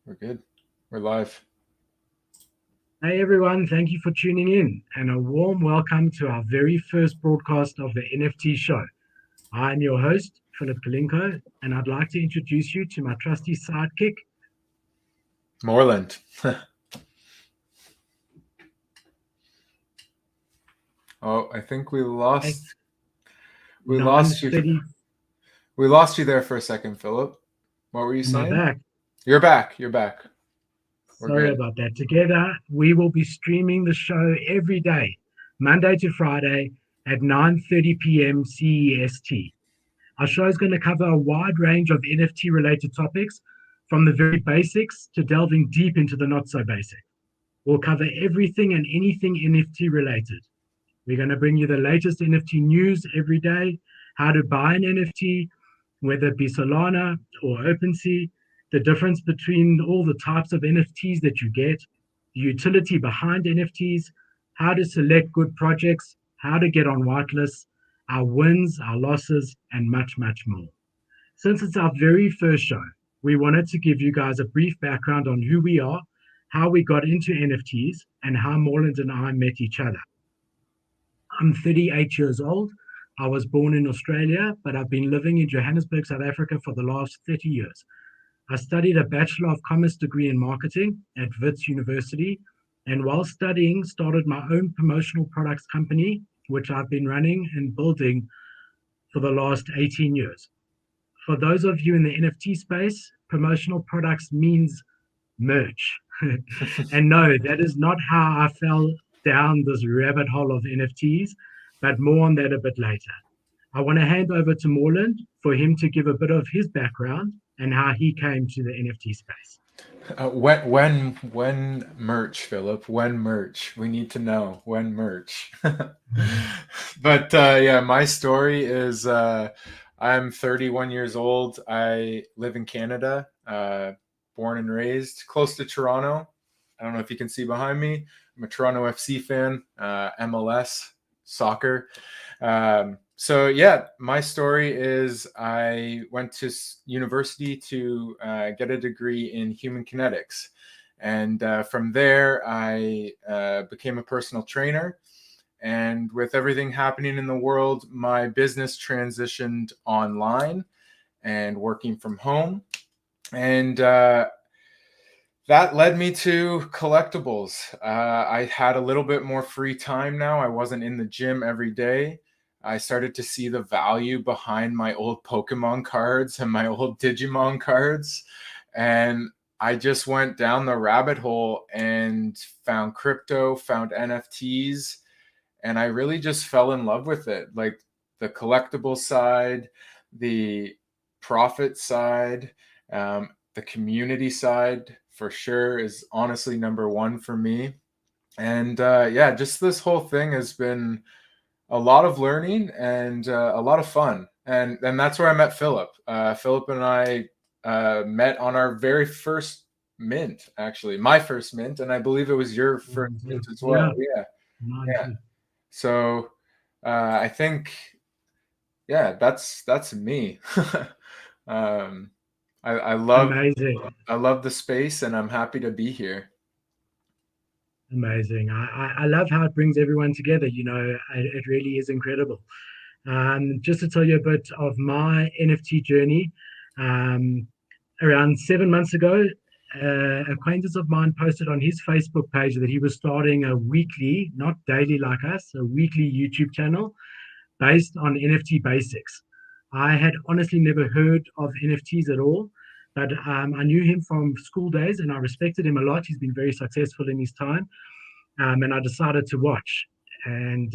We're good. We're live. Hey everyone, thank you for tuning in and a warm welcome to our very first broadcast of the NFT Show. I'm your host, Philip and I'd like to introduce you to my trusty sidekick. Morland. Oh, I think we lost At we lost you. 9:30. We lost you there for a second, Philip. What were you Am I saying? back? You're back. You're back. We're Sorry good. about that. Together, we will be streaming the show every day, Monday to Friday at 9:30 p.m. CEST. Our show is going to cover a wide range of NFT related topics, from the very basics to delving deep into the not so basic. We'll cover everything and anything NFT related. We're going to bring you the latest NFT news every day, how to buy an NFT, whether it be Solana or OpenSea, the difference between all the types of NFTs that you get, the utility behind NFTs, how to select good projects, how to get on whitelists, our wins, our losses, and much, much more. Since it's our very first show, we wanted to give you guys a brief background on who we are, how we got into NFTs, and how Morland and I met each other. I'm 38 years old. I was born in Australia, but I've been living in Johannesburg, South Africa for the last 30 years. I studied a Bachelor of Commerce degree in marketing at Wits University, and while studying, started my own promotional products company, which I've been running and building for the last 18 years. For those of you in the NFT space, promotional products means merch. And no, that is not how I fell down this rabbit hole of NFTs, but more on that a bit later. I want to hand over to Morland for him to give a bit of his background and how he came to the NFT space. When merch, Philip? When merch? We need to know when merch. But yeah, my story is I'm 31 years old. I live in Canada, born and raised close to Toronto. I don't know if you can see behind me. I'm a Toronto FC fan, MLS, soccer. So yeah, my story is I went to university to get a degree in human kinetics. And from there, I became a personal trainer. And with everything happening in the world, my business transitioned online and working from home. And that led me to collectibles. I had a little bit more free time now. I wasn't in the gym every day. I started to see the value behind my old Pokemon cards and my old Digimon cards. And I just went down the rabbit hole and found crypto, found NFTs, and I really just fell in love with it. Like the collectible side, the profit side, the community side for sure is honestly number one for me. And yeah, just this whole thing has been a lot of learning and a lot of fun. And that's where I met Philip. Philip and I met on our very first mint, actually, my first mint, and I believe it was your first mint as well. Yeah, Yeah, mine yeah. too. So I think, yeah, that's me. um, I love Amazing. I love the space, and I'm happy to be here. Amazing. I love how it brings everyone together. It really is incredible. Just to tell you a bit of my NFT journey, um, around 7 months ago, acquaintance of mine posted on his Facebook page that he was starting a weekly, not daily like us, a weekly YouTube channel based on NFT basics. I had honestly never heard of NFTs at all, but I knew him from school days and I respected him a lot. He's been very successful in his time, and I decided to watch. And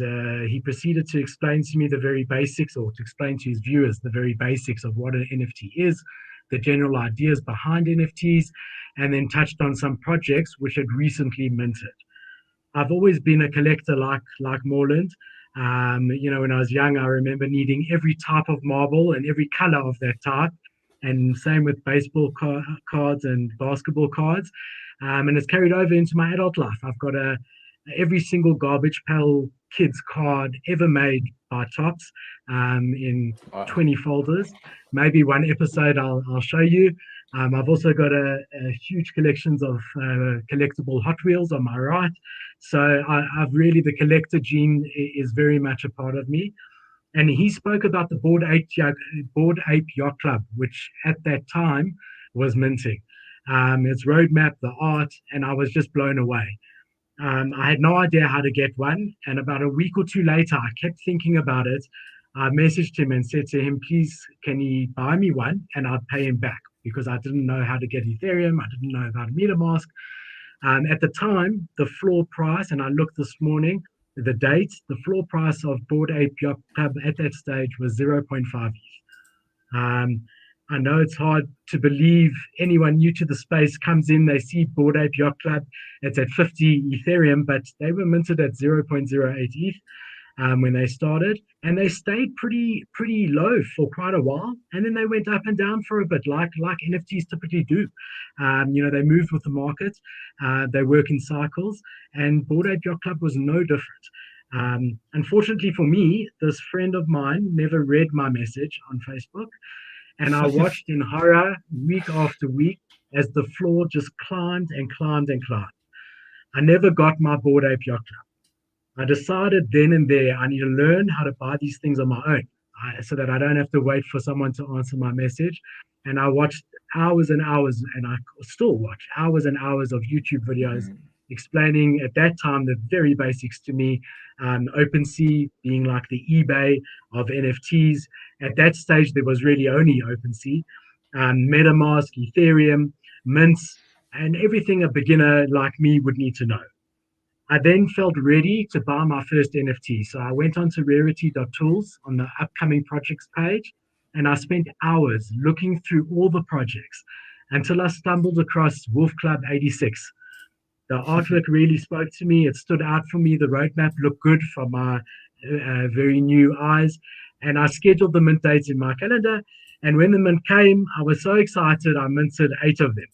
he proceeded to explain to me the very basics, or to explain to his viewers the very basics of what an NFT is, the general ideas behind NFTs, and then touched on some projects which had recently minted. I've always been a collector like Morland. When I was young, I remember needing every type of marble and every color of that type, and same with baseball cards and basketball cards. And it's carried over into my adult life. I've got every single Garbage Pail Kids card ever made by Tops, in Wow. 20 folders. Maybe one episode I'll show you. I've also got a huge collections of collectible Hot Wheels on my right. So I've really, the collector gene is very much a part of me. And he spoke about the Board Ape Yacht Club, which at that time was minting. Its roadmap, the art, and I was just blown away. I had no idea how to get one. And about a week or two later, I kept thinking about it. I messaged him and said to him, please, can he buy me one? And I'd pay him back because I didn't know how to get Ethereum. I didn't know how to MetaMask. At the time, the floor price, and I looked this morning, the date, the floor price of Board Ape Yacht Club at that stage was zero point 0.5 ETH. I know it's hard to believe anyone new to the space comes in, they see Board Ape Yacht Club, it's at 50 Ethereum, but they were minted at 0.08 ETH when they started, and they stayed pretty low for quite a while, and then they went up and down for a bit, like NFTs typically do. They moved with the market, they work in cycles, and Board Ape Yacht Club was no different. Unfortunately for me, this friend of mine never read my message on Facebook, and I watched in horror week after week as the floor just climbed and climbed and climbed. I never got my Board Ape Yacht Club. I decided then and there I need to learn how to buy these things on my own so that I don't have to wait for someone to answer my message. And I watched hours and hours, and I still watch hours and hours of YouTube videos explaining at that time the very basics to me. OpenSea being like the eBay of NFTs. At that stage, there was really only OpenSea, MetaMask, Ethereum, mints, and everything a beginner like me would need to know. I then felt ready to buy my first NFT. So I went onto rarity.tools on the upcoming projects page, and I spent hours looking through all the projects until I stumbled across Wolf Club 86. The artwork really spoke to me. It stood out for me. The roadmap looked good from my very new eyes. And I scheduled the mint dates in my calendar. And when the mint came, I was so excited, I minted 8 of them.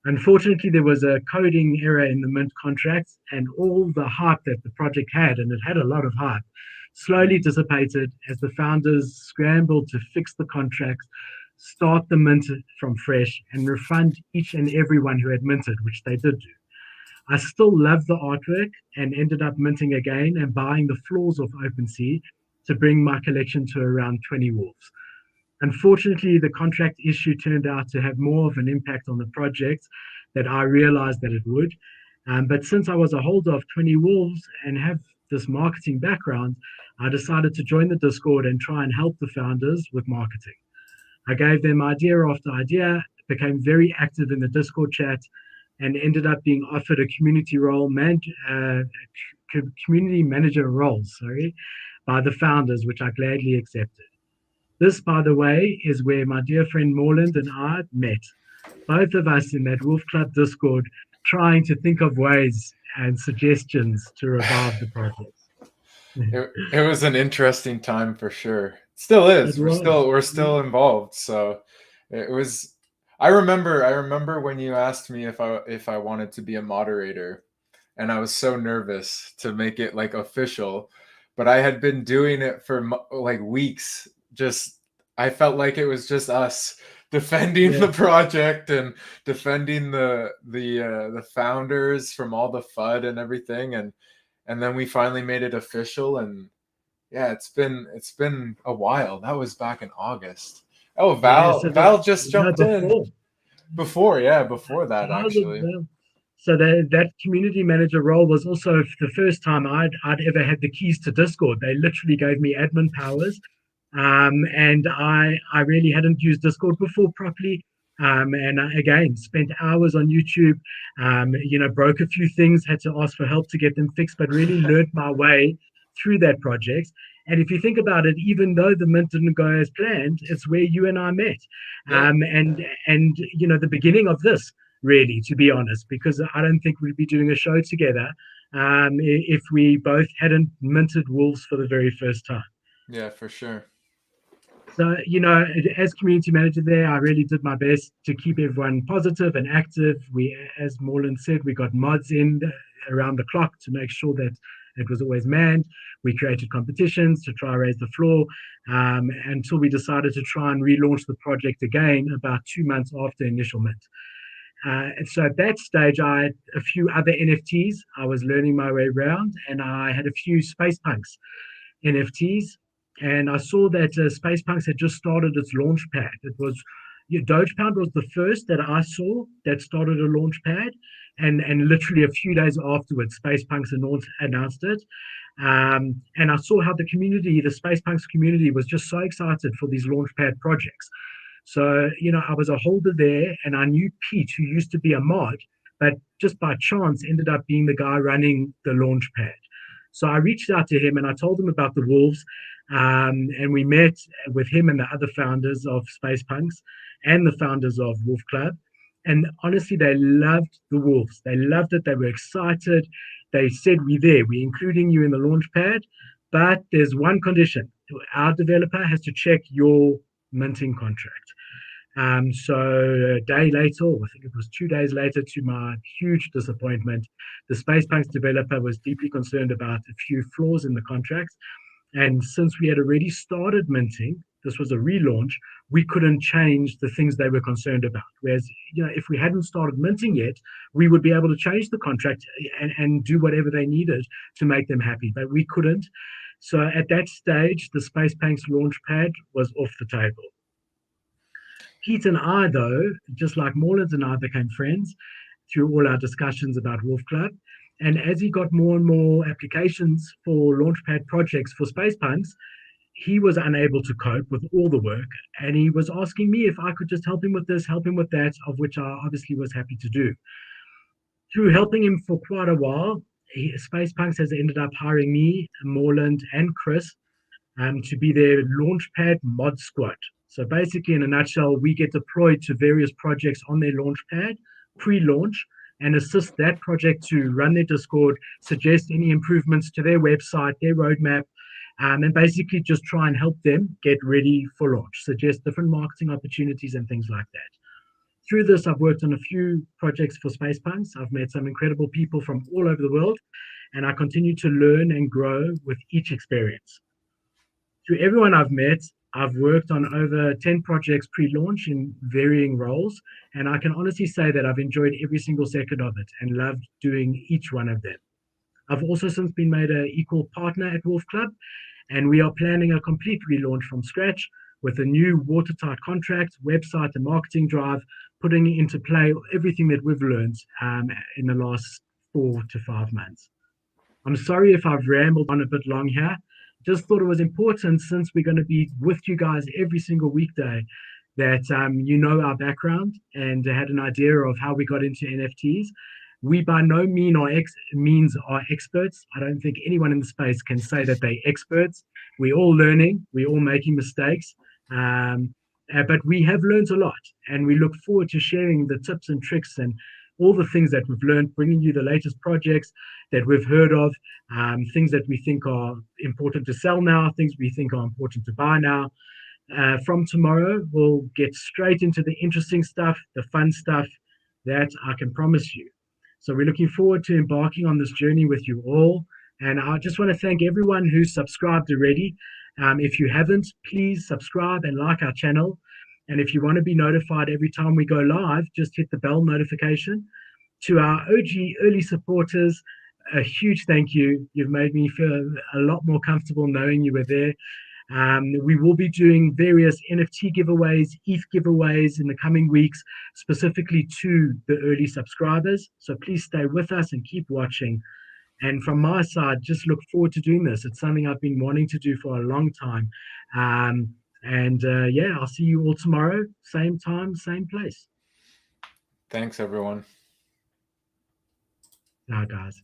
Unfortunately, there was a coding error in the mint contracts, and all the hype that the project had, and it had a lot of hype, slowly dissipated as the founders scrambled to fix the contracts, start the mint from fresh, and refund each and everyone who had minted, which they did do. I still loved the artwork and ended up minting again and buying the floors of OpenSea to bring my collection to around 20 wolves. Unfortunately, the contract issue turned out to have more of an impact on the project than I realized that it would. But since I was a holder of 20 wolves and have this marketing background, I decided to join the Discord and try and help the founders with marketing. I gave them idea after idea, became very active in the Discord chat, and ended up being offered a community manager role, by the founders, which I gladly accepted. This, by the way, is where my dear friend Morland and I met. Both of us in that Wolf Club Discord, trying to think of ways and suggestions to revive the project. It was an interesting time for sure. It still is. We're still involved. So it was. I remember when you asked me if I wanted to be a moderator, and I was so nervous to make it like official, but I had been doing it for like weeks. I felt like it was just us defending the project and defending the founders from all the FUD and everything, and then we finally made it official. And yeah, it's been a while. That was back in August. Oh, Val just jumped in before that actually. So that community manager role was also the first time I'd ever had the keys to Discord. They literally gave me admin powers. And I really hadn't used Discord before properly. And I, again, spent hours on YouTube, broke a few things, had to ask for help to get them fixed, but really learned my way through that project. And if you think about it, even though the mint didn't go as planned, it's where you and I met. And the beginning of this, really, to be honest, because I don't think we'd be doing a show together if we both hadn't minted wolves for the very first time. Yeah, for sure. So, as community manager there, I really did my best to keep everyone positive and active. We, as Morland said, we got mods in around the clock to make sure that It was always manned. We created competitions to try raise the floor until we decided to try and relaunch the project again about 2 months after initial mint. And so at that stage, I had a few other NFTs. I was learning my way around, and I had a few Space Punks NFTs. And I saw that Space Punks had just started its launch pad. It was Dogepound was the first that I saw that started a launch pad, and literally a few days afterwards, Space Punks announced it. And I saw how the Space Punks community, was just so excited for these launchpad projects. So, I was a holder there, and I knew Pete, who used to be a mod, but just by chance ended up being the guy running the launchpad. So I reached out to him and I told him about the Wolves. And we met with him and the other founders of Space Punks and the founders of Wolf Club. And honestly, they loved the Wolves. They loved it. They were excited. They said, "We're there. We're including you in the launchpad. But there's one condition. Our developer has to check your minting contract." So a day later, or I think it was 2 days later, to my huge disappointment, the Space Punks developer was deeply concerned about a few flaws in the contracts. And since we had already started minting, this was a relaunch, we couldn't change the things they were concerned about. Whereas, if we hadn't started minting yet, we would be able to change the contract and do whatever they needed to make them happy, but we couldn't. So at that stage, the Space Punks launchpad was off the table. Pete and I, though, just like Morland and I, became friends through all our discussions about Wolf Club. And as he got more and more applications for launchpad projects for Space Punks, he was unable to cope with all the work. And he was asking me if I could just help him with this, help him with that, of which I obviously was happy to do. Through helping him for quite a while, Space Punks has ended up hiring me, Morland, and Chris to be their launchpad mod squad. So basically, in a nutshell, we get deployed to various projects on their launchpad, pre-launch, and assist that project to run their Discord, suggest any improvements to their website, their roadmap, and basically just try and help them get ready for launch, suggest different marketing opportunities and things like that. Through this, I've worked on a few projects for Space Punks. I've met some incredible people from all over the world, and I continue to learn and grow with each experience. To everyone I've met, I've worked on over 10 projects pre-launch in varying roles, and I can honestly say that I've enjoyed every single second of it and loved doing each one of them. I've also since been made an equal partner at Wolf Club, and we are planning a complete relaunch from scratch with a new watertight contract, website, and marketing drive, putting into play everything that we've learned in the last 4 to 5 months. I'm sorry if I've rambled on a bit long here. Just thought it was important, since we're going to be with you guys every single weekday, that our background and had an idea of how we got into NFTs. We by no means are experts. I don't think anyone in the space can say that they're experts. We're all learning. We're all making mistakes. But we have learned a lot, and we look forward to sharing the tips and tricks and all the things that we've learned, bringing you the latest projects that we've heard of, things that we think are important to sell now, things we think are important to buy now. From tomorrow, we'll get straight into the interesting stuff, the fun stuff, that I can promise you. So we're looking forward to embarking on this journey with you all. And I just want to thank everyone who's subscribed already. If you haven't, please subscribe and like our channel. And if you want to be notified every time we go live, just hit the bell notification. To our OG early supporters, a huge thank you. You've made me feel a lot more comfortable knowing you were there. We will be doing various NFT giveaways, ETH giveaways in the coming weeks, specifically to the early subscribers. So please stay with us and keep watching. And from my side, just look forward to doing this. It's something I've been wanting to do for a long time. I'll see you all tomorrow, same time, same place. Thanks, everyone. Ciao, guys.